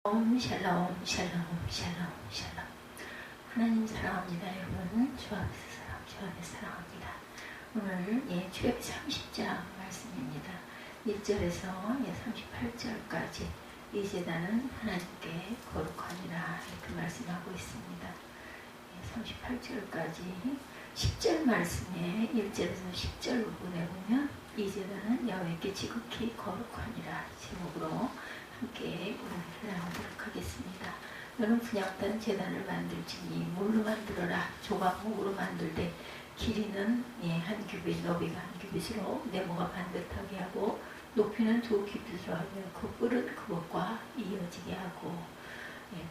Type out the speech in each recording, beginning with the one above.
샬롬, 샬롬, 샬롬, 샬롬. 하나님 사랑합니다, 여러분. 주 앞에서 사랑합니다. 오늘 출애굽기 30장 말씀입니다. 1절에서 38절까지 이 제단은 하나님께 거룩하니라 이렇게 말씀하고 있습니다. 38절까지 10절 말씀에 1절에서 10절 부분에 보면 이 제단은 야훼께 지극히 거룩하니라 제목으로 함께 오늘 나누도록 하겠습니다. 너는 분향단 제단을 만들지니 뭘로 만들어라. 조각목으로 만들되 길이는 한 규빗, 너비가 한 규빗으로 네모가 반듯하게 하고 높이는 2규빗으로 하며 그 뿔은 그것과 이어지게 하고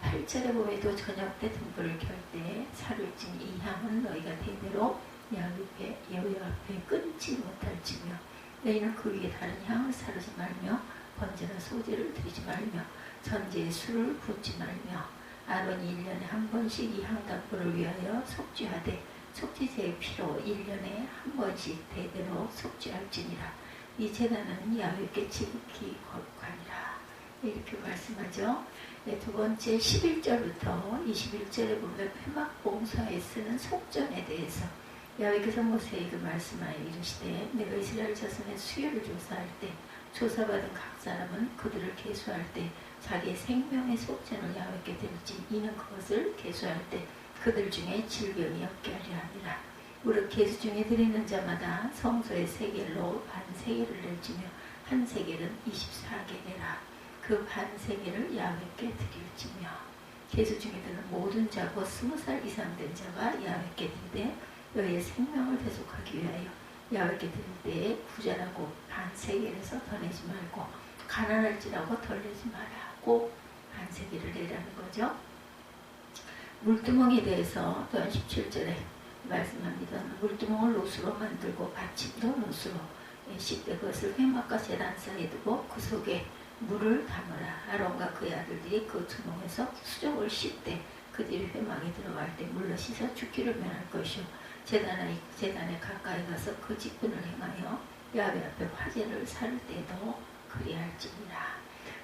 8절에 보면도 저녁 때 등불을 켤 때 살을 찐 이 향은 너희가 대대로 여호와 앞에 끊지 못할지며 너희는 그 위에 다른 향을 사르지 말며 번제나 소제를 드리지 말며 전제에 술을 붓지 말며 아론이 1년에 한 번씩 이 향단불을 위하여 속죄하되 속죄제의 피로 1년에 한 번씩 대대로 속죄할지니라. 이 제단은 야훼께 지극히 거룩하니라. 이렇게 말씀하죠. 두 번째 11절부터 21절에 보면 회막봉사에 쓰는 속전에 대해서 야훼께서 모세에게 말씀하여 이르시되 내가 이스라엘 자손의 수요를 조사할 때 조사받은 각 사람은 그들을 계수할 때 자기의 생명의 속전을 야훼께 드릴지 이는 그것을 계수할 때 그들 중에 질병이 없게 하려 함이라. 무릇 계수 중에 드리는 자마다 성소의 세겔로 반 세겔을 낼지며 한 세겔은 24개라. 그 반 세겔을 야훼께 드릴지며 계수 중에 드는 모든 자 곧 20살 이상 된 자가 야훼께 드리되 너희의 생명을 대속하기 위하여 야훼께 드릴 때에 부자라고 반 세겔에서 더 내지 말고 가난할지라고 덜 내지 마라. 꼭 반 세겔을 내라는 거죠. 물두멍에 대해서 또한 17절에 말씀합니다. 물두멍을 노수로 만들고 받침도 노수로 씻되 그것을 회막과 제단 사이에 두고 그 속에 물을 담으라. 아론과 그의 아들들이 그 두멍에서 수족을 씻되 그들이 회막에 들어갈 때 물로 씻어 죽기를 면할 것이요 제단에 가까이 가서 그 직분을 행하여 야훼 앞에 화제를 살 때도 그리할지니라.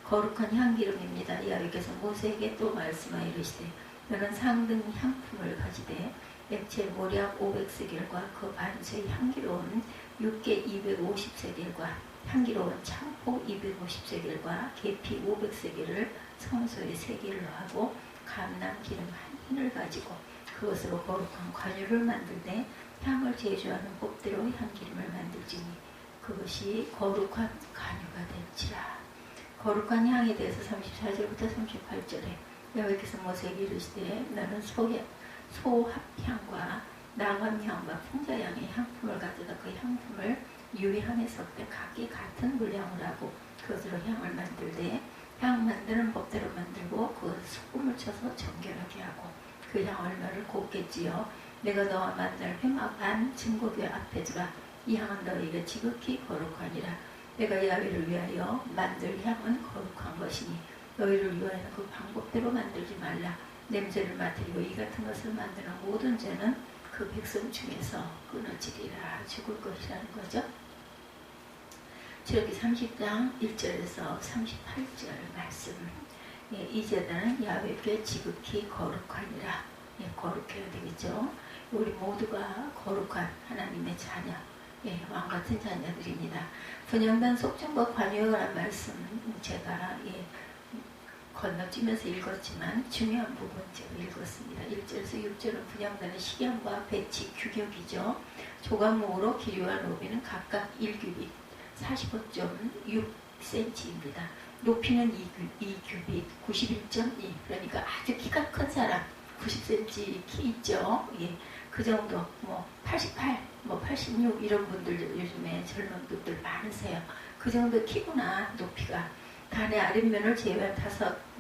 거룩한 향기름입니다. 야훼께서 모세에게 또 말씀하여 이르시되 너는 상등 향품을 가지되 액체 모략 500세겔과 그 반수의 향기로운 육개 250세겔과 향기로운 창포 250세겔과 계피 500세겔을 성소의 세겔로 하고 감람 기름 한 흰을 가지고 그것으로 거룩한 관유를 만들되 향을 제조하는 법대로 향기름을 만들지니 그것이 거룩한 관유가 될지라. 거룩한 향에 대해서 34절부터 38절에 야훼께서 모세에게 이르시되 너는 소합향과 나감향과 풍자향의 향품을 가져다 그 향품을 유향에 섞되 각기 같은 물량을 하고 그것으로 향을 만들되 향 만드는 법대로 만들고 그 소금을 쳐서 정결하게 하고 그 향 얼마를 곱게 찌어 내가 너와 만날 회막 안 증거궤 앞에 두라. 이 향은 너희에게 지극히 거룩하니라. 내가 야훼를 위하여 만들 향은 거룩한 것이니 너희를 위하여는 그 방법대로 만들지 말라. 냄새를 맡으리고 이 같은 것을 만드는 모든 죄는 그 백성 중에서 끊어지리라. 죽을 것이라는 거죠. 출애굽기 30장 1절에서 38절 말씀. 이 제단은 야훼께 지극히 거룩하니라. 거룩해야 되겠죠. 우리 모두가 거룩한 하나님의 자녀, 왕같은 자녀들입니다. 분향단 속전과 관유에 관한 말씀 제가 건너뛰면서 읽었지만 중요한 부분 제가 읽었습니다. 1절에서 6절은 분향단의 식양과 배치 규격이죠. 조각목으로 길이와 높이는 각각 1규빗 45.6cm입니다. 높이는 2규빗 91.2 그러니까 아주 키가 큰 사람 90cm 키 있죠. 그 정도 88, 86 이런 분들 요즘에 젊은 분들 많으세요. 그 정도 키구나. 높이가 단의 아랫면을 제외한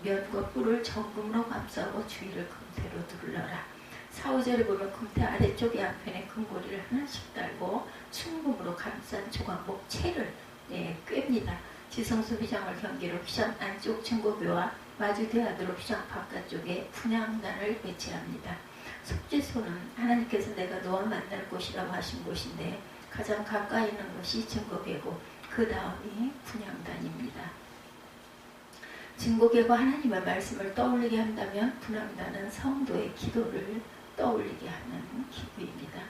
5면과 뿔을 정금으로 감싸고 주위를 금태로 둘러라. 4, 5절에 보면 금태 아래쪽 양편에 금고리를 하나씩 달고 순금으로 감싼 조각목 채를 꿰입니다. 지성소 휘장을 경계로 휘장 안쪽 증거궤와 마주 대하도록 휘장 바깥쪽에 분향단을 배치합니다. 속죄소는 하나님께서 내가 너와 만날 곳이라고 하신 곳인데 가장 가까이 있는 것이 증거궤고 그 다음이 분향단입니다. 증거계가 하나님의 말씀을 떠올리게 한다면 분향단은 성도의 기도를 떠올리게 하는 기구입니다.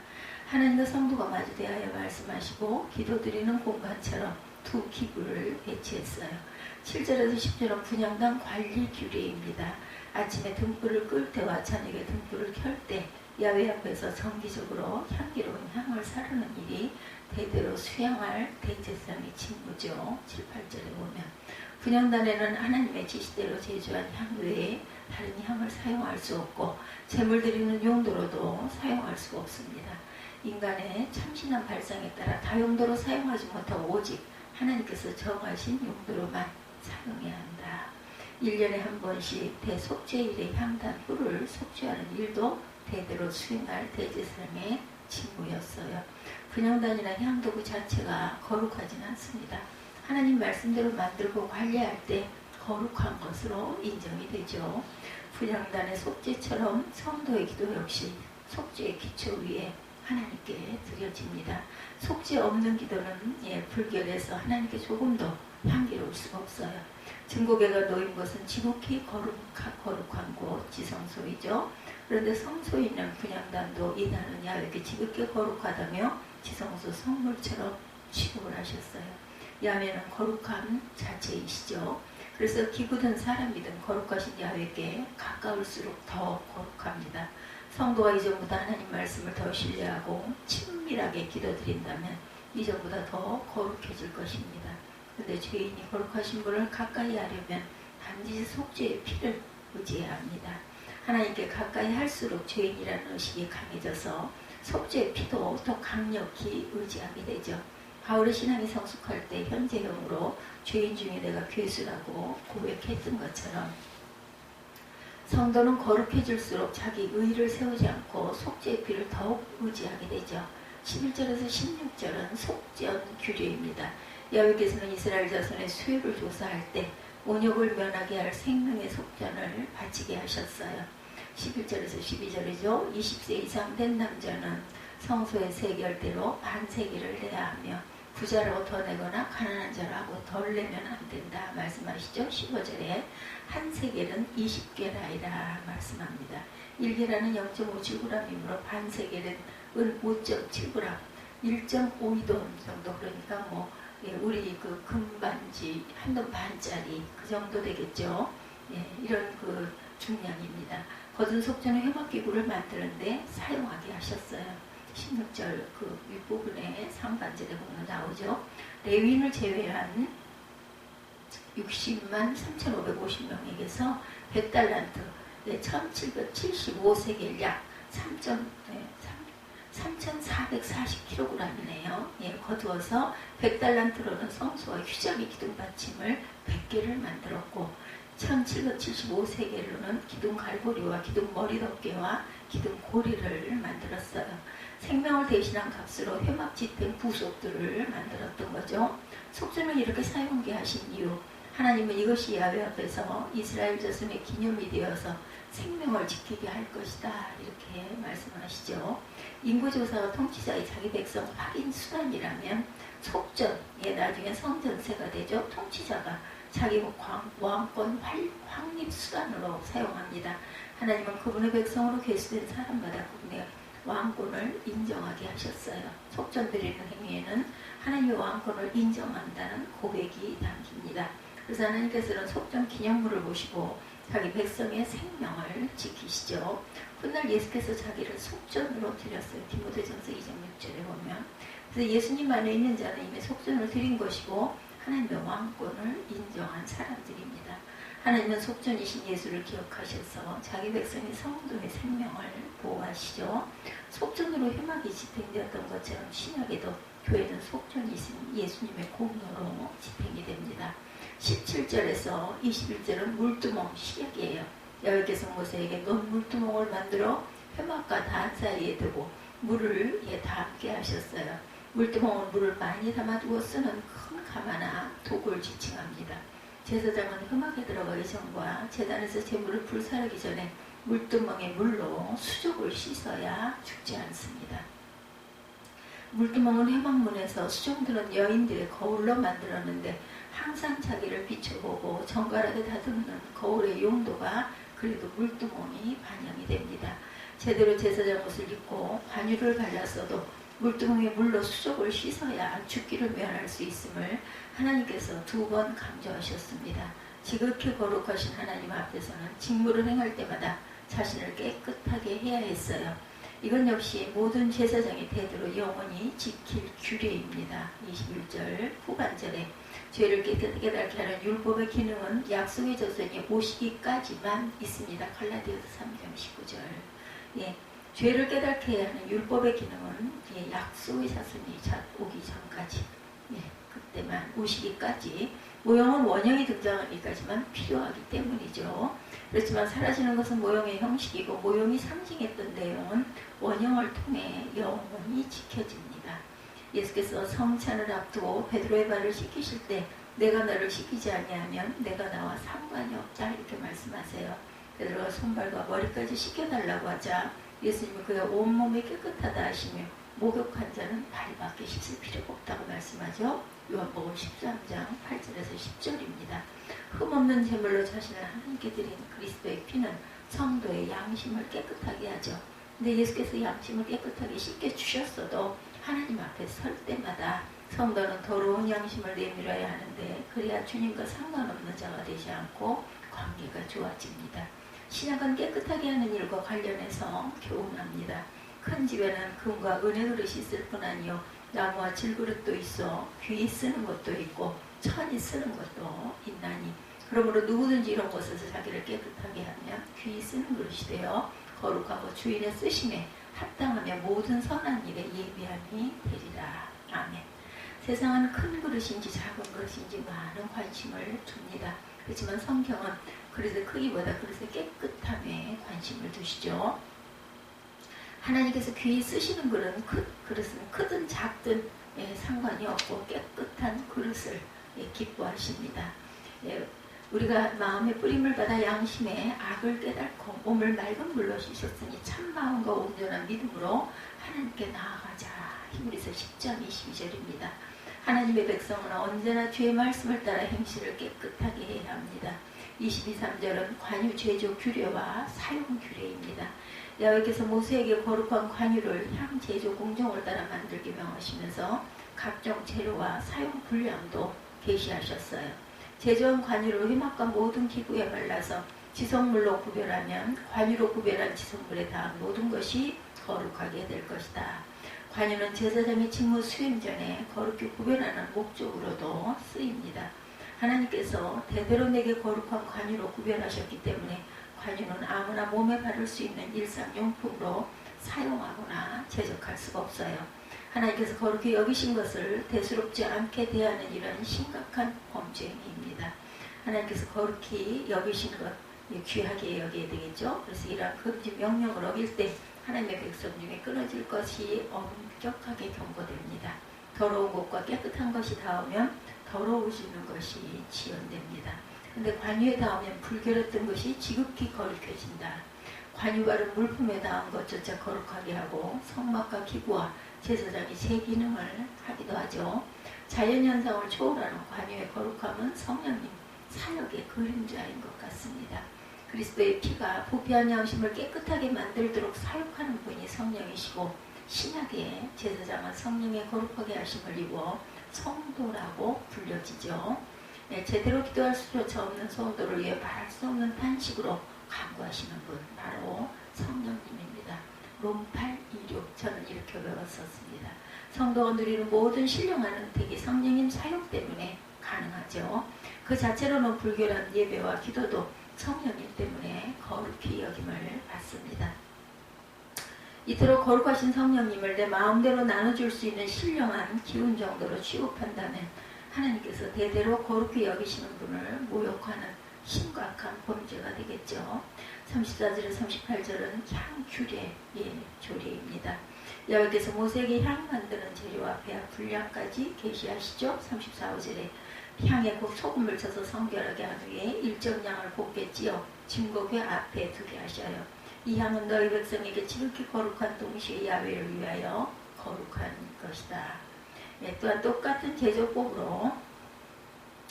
하나님과 성도가 마주 대하여 말씀하시고 기도드리는 공간처럼 두 기구를 배치했어요. 7절에서 10절은 분향단 관리 규례입니다. 아침에 등불을 끌 때와 저녁에 등불을 켤 때 야훼 앞에서 정기적으로 향기로운 향을 사르는 일이 대대로 수행할 대제사장의 직무죠. 7, 8절에 보면 분향단에는 하나님의 지시대로 제조한 향 외에 다른 향을 사용할 수 없고 제물 드리는 용도로도 사용할 수가 없습니다. 인간의 참신한 발상에 따라 다용도로 사용하지 못하고 오직 하나님께서 정하신 용도로만 사용해야 한다. 1년에 한 번씩 대속죄일의 향단 꿀을 속죄하는 일도 대대로 수행할 대제사장의 직무였어요. 분향단이나 향도구 자체가 거룩하진 않습니다. 하나님 말씀대로 만들고 관리할 때 거룩한 것으로 인정이 되죠. 분향단의 속죄처럼 성도의 기도 역시 속죄의 기초 위에 하나님께 드려집니다. 속죄 없는 기도는 불결해서 하나님께 조금도 향기로울 수가 없어요. 증거계가 놓인 것은 지극히 거룩한 곳, 지성소이죠. 그런데 성소에 있는 분향단도 이단은 야훼께 지극히 거룩하다며 지성소 성물처럼 취급을 하셨어요. 야훼는 거룩함 자체이시죠. 그래서 기구든 사람이든 거룩하신 야훼께 가까울수록 더 거룩합니다. 성도가 이전보다 하나님 말씀을 더 신뢰하고 친밀하게 기도드린다면 이전보다 더 거룩해질 것입니다. 그런데 죄인이 거룩하신 분을 가까이 하려면 반드시 속죄의 피를 의지해야 합니다. 하나님께 가까이 할수록 죄인이라는 의식이 강해져서 속죄의 피도 더 강력히 의지하게 되죠. 바울의 신앙이 성숙할 때 현재형으로 죄인 중에 내가 괴수라고 고백했던 것처럼 성도는 거룩해질수록 자기 의의를 세우지 않고 속죄의 피를 더욱 의지하게 되죠. 11절에서 16절은 속죄원 규례입니다. 야훼께서는 이스라엘 자손의 수요를 조사할 때 온역을 면하게 할 생명의 속전을 바치게 하셨어요. 11절에서 12절이죠. 20세 이상 된 남자는 성소의 세겔대로 반 세겔을 내야 하며 부자라고 더 내거나 가난한 자라고 덜 내면 안 된다 말씀하시죠. 15절에 한 세겔은 20게라이라 말씀합니다. 1게라는 0.57g이므로 반 세겔은 은 5.7g, 1.52돈 정도, 그러니까 우리 그 금반지 한 돈 반짜리 그 정도 되겠죠. 이런 그 중량입니다. 거둔 속전의 회막기구를 만드는데 사용하게 하셨어요. 16절 그 윗부분에 상반절에 보면 나오죠. 레위인을 제외한 60만 3,550명에게서 100달란트, 1775세겔 약 3,440kg이네요. 거두어서 100달란트로는 성소와 휴자기 기둥 받침을 100개를 만들었고 1775세겔로는 기둥 갈고리와 기둥 머리 덮개와 기둥 고리를 만들었어요. 생명을 대신한 값으로 회막짓된 부속들을 만들었던 거죠. 속전을 이렇게 사용하게 하신 이유, 하나님은 이것이 야훼 앞에서 이스라엘 자손의 기념이 되어서 생명을 지키게 할 것이다 이렇게 말씀하시죠. 인구조사와 통치자의 자기 백성 확인 수단이라면 속전, 나중에 성전세가 되죠. 통치자가 자기 왕권 확립 수단으로 사용합니다. 하나님은 그분의 백성으로 계수된 사람마다 그분의 왕권을 인정하게 하셨어요. 속전 드리는 행위에는 하나님의 왕권을 인정한다는 고백이 담깁니다. 그래서 하나님께서는 속전 기념물을 보시고 자기 백성의 생명을 지키시죠. 훗날 예수께서 자기를 속전으로 드렸어요. 디모데전서 2장 6절에 보면. 그래서 예수님 안에 있는 자는 이미 속전을 드린 것이고 하나님의 왕권을 인정한 사람들입니다. 하나님은 속전이신 예수를 기억하셔서 자기 백성의 성도의 생명을 보호하시죠. 속전으로 회막이 지탱되었던 것처럼 신약에도 교회는 속전이신 예수님의 공로로 지탱이 됩니다. 17절에서 21절은 물두멍 시약이에요. 야훼께서 모세에게 넌 물두멍을 만들어 회막과 단 사이에 두고 물을 담게 하셨어요. 물두멍은 물을 많이 담아두고 쓰는 큰 가마나 도구를 지칭합니다. 제사장은 회막에 들어가기 전과 제단에서 제물을 불사르기 전에 물두멍에 물로 수족을 씻어야 죽지 않습니다. 물두멍은 회막문에서 수종드는 여인들의 거울로 만들었는데 항상 자기를 비춰보고 정갈하게 다듬는 거울의 용도가 그래도 물두멍이 반영이 됩니다. 제대로 제사장 옷을 입고 관유를 발랐어도 물두멍에 물로 수족을 씻어야 죽기를 면할 수 있음을 하나님께서 2번 강조하셨습니다. 지극히 거룩하신 하나님 앞에서는 직무를 행할 때마다 자신을 깨끗하게 해야 했어요. 이건 역시 모든 제사장의 대대로 영원히 지킬 규례입니다. 21절 후반절에 죄를 깨끗하게 하는 율법의 기능은 약속의 조선이 오시기까지만 있습니다. 갈라디아서 3장 19절. 예, 죄를 깨닫게 하는 율법의 기능은 약속의 자손이 오기 전까지, 그때만 오시기까지, 모형은 원형이 등장하기까지만 필요하기 때문이죠. 그렇지만 사라지는 것은 모형의 형식이고 모형이 상징했던 내용은 원형을 통해 영원히 지켜집니다. 예수께서 성찬을 앞두고 베드로의 발을 씻기실 때 내가 너를 씻기지 아니하면 내가 나와 상관이 없다 이렇게 말씀하세요. 베드로가 손발과 머리까지 씻겨달라고 하자 예수님은 그의 온몸이 깨끗하다 하시며 목욕한 자는 발밖에 씻을 필요가 없다고 말씀하죠. 요한복음 13장 8절에서 10절입니다. 흠없는 제물로 자신을 하나님께 드린 그리스도의 피는 성도의 양심을 깨끗하게 하죠. 근데 예수께서 양심을 깨끗하게 씻겨주셨어도 하나님 앞에 설 때마다 성도는 더러운 양심을 내밀어야 하는데 그래야 주님과 상관없는 자가 되지 않고 관계가 좋아집니다. 신약은 깨끗하게 하는 일과 관련해서 교훈합니다. 큰 집에는 금과 은의 그릇이 있을 뿐 아니요 나무와 질그릇도 있어 귀히 쓰는 것도 있고 천이 쓰는 것도 있나니 그러므로 누구든지 이런 곳에서 자기를 깨끗하게 하면 귀히 쓰는 그릇이 되어 거룩하고 주인의 쓰심에 합당하며 모든 선한 일에 예비함이 되리라. 아멘. 세상은 큰 그릇인지 작은 그릇인지 많은 관심을 줍니다. 그렇지만 성경은 그릇의 크기보다 그릇의 깨끗함에 관심을 두시죠. 하나님께서 귀히 쓰시는 그릇은 크든 작든 상관이 없고 깨끗한 그릇을 기뻐하십니다. 우리가 마음의 뿌림을 받아 양심의 악을 깨닫고 몸을 맑은 물로 씻었으니 참마음과 온전한 믿음으로 하나님께 나아가자. 히브리서 10장 22절입니다. 하나님의 백성은 언제나 주의 말씀을 따라 행실을 깨끗하게 해야 합니다. 22, 3절은 관유 제조 규례와 사용 규례입니다. 야훼께서 모세에게 거룩한 관유를 향 제조 공정을 따라 만들게 명하시면서 각종 재료와 사용 분량도 계시하셨어요. 제조한 관유를 회막과 모든 기구에 발라서 지성물로 구별하면 관유로 구별한 지성물에 닿은 모든 것이 거룩하게 될 것이다. 관유는 제사장의 직무 수행 전에 거룩히 구별하는 목적으로도 쓰입니다. 하나님께서 대대로 내게 거룩한 관유로 구별하셨기 때문에 관유는 아무나 몸에 바를 수 있는 일상용품으로 사용하거나 제작할 수가 없어요. 하나님께서 거룩히 여기신 것을 대수롭지 않게 대하는 이런 심각한 범죄입니다. 하나님께서 거룩히 여기신 것 귀하게 여겨야 되겠죠. 그래서 이러한 금지 명령을 어길 때 하나님의 백성 중에 끊어질 것이 엄격하게 경고됩니다. 더러운 것과 깨끗한 것이 닿으면 더러워지는 것이 지연됩니다. 근데 관유에 닿으면 불결했던 것이 지극히 거룩해진다. 관유 바른 물품에 닿은 것조차 거룩하게 하고 성막과 기구와 제사장이 제 기능을 하기도 하죠. 자연현상을 초월하는 관유의 거룩함은 성령님 사역의 그림자인 것 같습니다. 그리스도의 피가 부패한 양심을 깨끗하게 만들도록 사역하는 분이 성령이시고 신약의 제사장은 성령의 거룩하게 하심을 입어 성도라고 불려지죠. 제대로 기도할 수조차 없는 성도를 위해 말할 수 없는 탄식으로 간구하시는 분 바로 성령님입니다. 롬 8:26 저는 이렇게 외웠었습니다. 성도가 누리는 모든 신령한 은택이 성령님 사용 때문에 가능하죠. 그 자체로는 불결한 예배와 기도도 성령님 때문에 거룩히 여김을 받습니다. 이토록 거룩하신 성령님을 내 마음대로 나눠줄 수 있는 신령한 기운 정도로 취급한다면 하나님께서 대대로 거룩히 여기시는 분을 모욕하는 심각한 범죄가 되겠죠. 34절에 38절은 향규례의 조례입니다. 야훼께서 모세에게 향 만드는 재료와 배합 분량까지 계시하시죠. 34절에 향에 곧 소금을 쳐서 성결하게 한 후에 일정 양을 곱게 찌어 증거궤 앞에 두게 하셔요. 이 향은 너희 백성에게 지극히 거룩한 동시에 야훼를 위하여 거룩한 것이다. 예, 또한 똑같은 제조법으로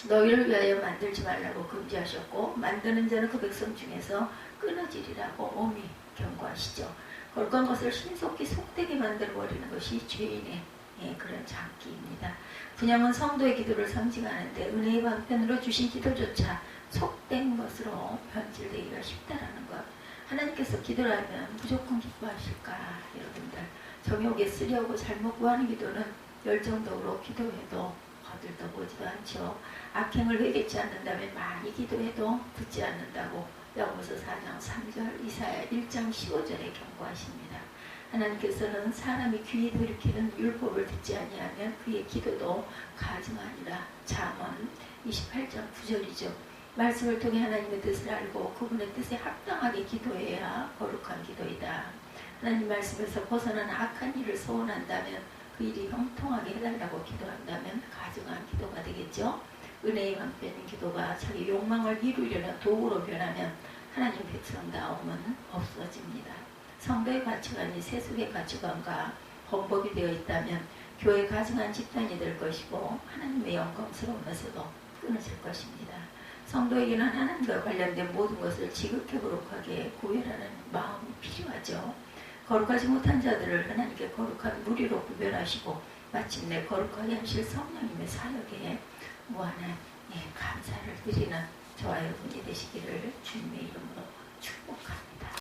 너희를 위하여 만들지 말라고 금지하셨고 만드는 자는 그 백성 중에서 끊어지리라고 엄히 경고하시죠. 거룩한 것을 신속히 속되게 만들어버리는 것이 죄인의 그런 장기입니다. 분양은 성도의 기도를 상징하는데 은혜의 방편으로 주신 기도조차 속된 것으로 변질되기가 쉽다라는 것. 하나님께서 기도를 하면 무조건 기뻐하실까? 여러분들 정욕에 쓰려고 잘못 구하는 기도는 열정적으로 기도해도 거들떠보지도 않죠. 악행을 회개치 않는다면 많이 기도해도 듣지 않는다고 야고보서 4장 3절 이사야 1장 15절에 경고하십니다. 하나님께서는 사람이 귀에 들이키는 율법을 듣지 아니하면 그의 기도도 가증하니라. 잠언 28장 9절이죠. 말씀을 통해 하나님의 뜻을 알고 그분의 뜻에 합당하게 기도해야 거룩한 기도이다. 하나님 말씀에서 벗어난 악한 일을 소원한다면 그 일이 형통하게 해달라고 기도한다면 가증한 기도가 되겠죠. 은혜의 방편인 기도가 자기 욕망을 이루려는 도구로 변하면 하나님 백성다움은 없어집니다. 성도의 가치관이 세속의 가치관과 번복이 되어 있다면 교회 가증한 집단이 될 것이고 하나님의 영광스러움에서도 끊어질 것입니다. 성도에게는 하나님과 관련된 모든 것을 지극히 거룩하게 구별하는 마음이 필요하죠. 거룩하지 못한 자들을 하나님께 거룩한 무리로 구별하시고 마침내 거룩하게 하실 성령님의 사역에 무한한 감사를 드리는 저와 여러분이 되시기를 주님의 이름으로 축복합니다.